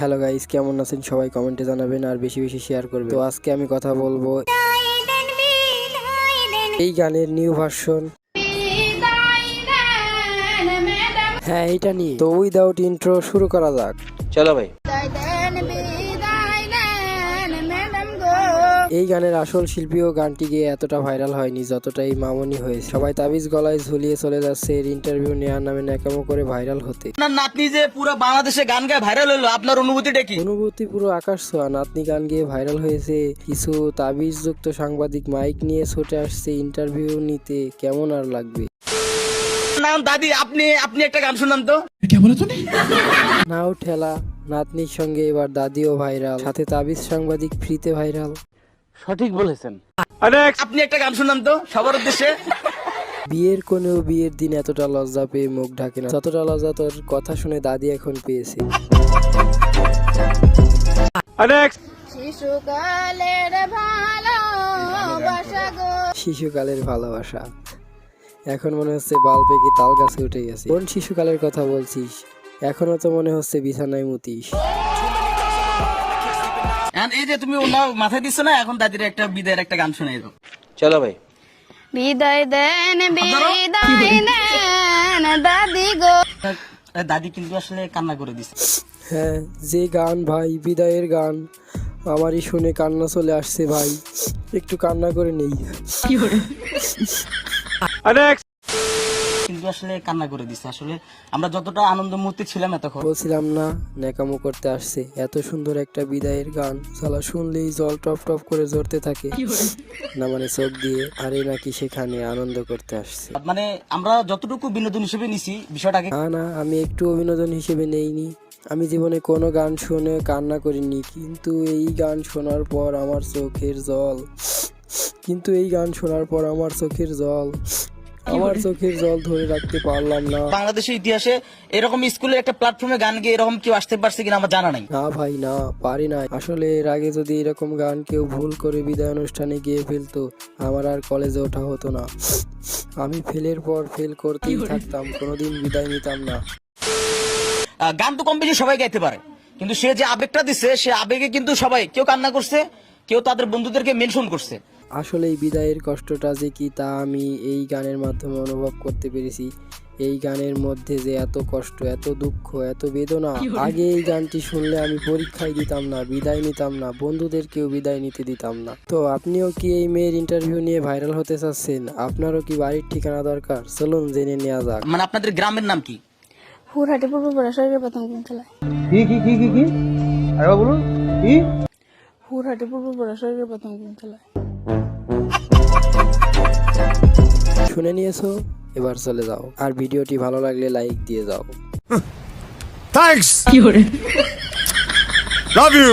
Hello guys, কেমন আছেন সবাই? কমেন্টে জানাবেন আর বেশি বেশি শেয়ার করবেন। তো আজকে আমি কথা বলবো এই গানের নিউ ভার্সন, হ্যাঁ এইটা নিয়ে। তো উইদাউট ইন্ট্রো শুরু করা যাক। চলো ভাই। এই গানের আসল শিল্পীও গানটি গিয়ে এতটা ভাইরাল হয়নি যতটাই মামনি হয়েছে। সবাই তাবিজ গলায় ঝুলিয়ে চলে যাচ্ছে এর ইন্টারভিউ নেওয়ার নামে ন্যাকামো করে ভাইরাল হতে। আপনার নাতনি যে পুরো বাংলাদেশে গান গায়ে ভাইরাল হলো, আপনার অনুভূতিটা কি? অনুভূতি পুরো আকাশ ছোঁয়া। নাতনি গান গিয়ে ভাইরাল হয়েছে, কিছু তাবিজ যুক্ত সাংবাদিক মাইক নিয়ে ছুটে আসছে ইন্টারভিউ নিতে, কেমন আর লাগবে। না দাদি, আপনি একটা গান শুনান তো। নাও ঠেলা, নাতনির সঙ্গে এবার দাদিও ভাইরাল, সাথে তাবিজ সাংবাদিক ফ্রিতে ভাইরাল। সঠিক বলেছেন। আপনি একটা গান শুনান তো সবার উদ্দেশ্যে। বিয়ের কোনেও বিয়ের দিন এতটা লজ্জা পেয়ে মুখ ঢাকে না যতটা লজ্জা তোর কথা শুনে দাদি এখন পেয়েছে। শিশুকালের ভালোবাসা এখন মনে হচ্ছে বাল পেকে তাল গাছে উঠে গেছে। কোন শিশুকালের কথা বলছিস? এখনো তো মনে হচ্ছে বিছানায় মুতিস। এই যে তুমি ওনার মাথায় দিচ্ছ না, এখন দাদির একটা বিদায়ের একটা গান শুনে যাও। চলো ভাই। বিদায় দেন দাদি গো। দাদি কিন্তু আসলে কান্না করে দিচ্ছে। হ্যাঁ, যে গান ভাই, বিদায়ের গান, আমারই শুনে কান্না চলে আসছে ভাই, একটু কান্না করে নেই। কিন্তু আসলে কান্না করে দিচ্ছে। আসলে আমরা যতটা আনন্দ মুহূর্তে ছিলাম এতক্ষণ। বলছিলাম না ন্যাকামো করতে আসছে। এত সুন্দর একটা বিদায়ের গান সালা শুনলেই জল টপ টপ করে ঝরতে থাকে না, মানে চোখ দিয়ে। আরে নাকি সেখানে আনন্দ করতে আসছে। মানে আমরা যতটুকু বিনোদন হিসেবে নিছি বিষয়টাকে। না, আমি একটু বিনোদন হিসেবে নেইনি। আমি জীবনে কোনো গান শুনে কান্না করিনি, কিন্তু এই গান শোনার পর আমার চোখের জল আমার চোখের জল ধরে রাখতে পারলাম না। বাংলাদেশের ইতিহাসে এরকম স্কুলে একটা প্ল্যাটফর্মে গান গিয়ে এরকম কেউ আসতে পারছে কিনা আমার জানা নাই। না ভাই, না পারি না। আসলে এর আগে যদি এরকম গান কেউ ভুল করে বিদায় অনুষ্ঠানে গিয়ে ফেলতো, আমার আর কলেজে ওঠা হতো না। আমি ফেলের পর ফেল করতেই থাকতাম, কোনোদিন বিদায় নিতাম না। গান তো কম বেশি সবাই গাইতে পারে, কিন্তু সে যে আবেগটা দিচ্ছে, সে আবেগে কিন্তু সবাই, কেউ কান্না করছে, কেউ তাদের বন্ধুদেরকে মেনশন করছে। আসলে এই বিদায়ের কষ্টটা যে কি তা আমি এই গানের মাধ্যমে অনুভব করতে পেরেছি। এই গানের মধ্যে যে এত কষ্ট, এত দুঃখ, এত বেদনা। আগে এই গানটি শুনলে আমি পরীক্ষায় দিতাম না, বিদায় নিতাম না, বন্ধুদেরকেও বিদায় নিতে দিতাম না। তো আপনিও কি এই মেয়ের ইন্টারভিউ নিয়ে ভাইরাল হতে চাচ্ছেন? আপনারও কি বাড়ির ঠিকানা দরকার? চলুন জেনে নেওয়া যাক। মানে আপনাদের গ্রামের নাম কি? হুরহাটি পূর্বপাড়া সরকারি প্রাথমিক বিদ্যালয়। কি আরে বলুন কি? হুরহাটি পূর্বপাড়া সরকারি প্রাথমিক বিদ্যালয়। শুনে নিয়েছো? এবার চলে যাও, আর ভিডিওটি ভালো লাগলে লাইক দিয়ে যাও। Thanks, love you.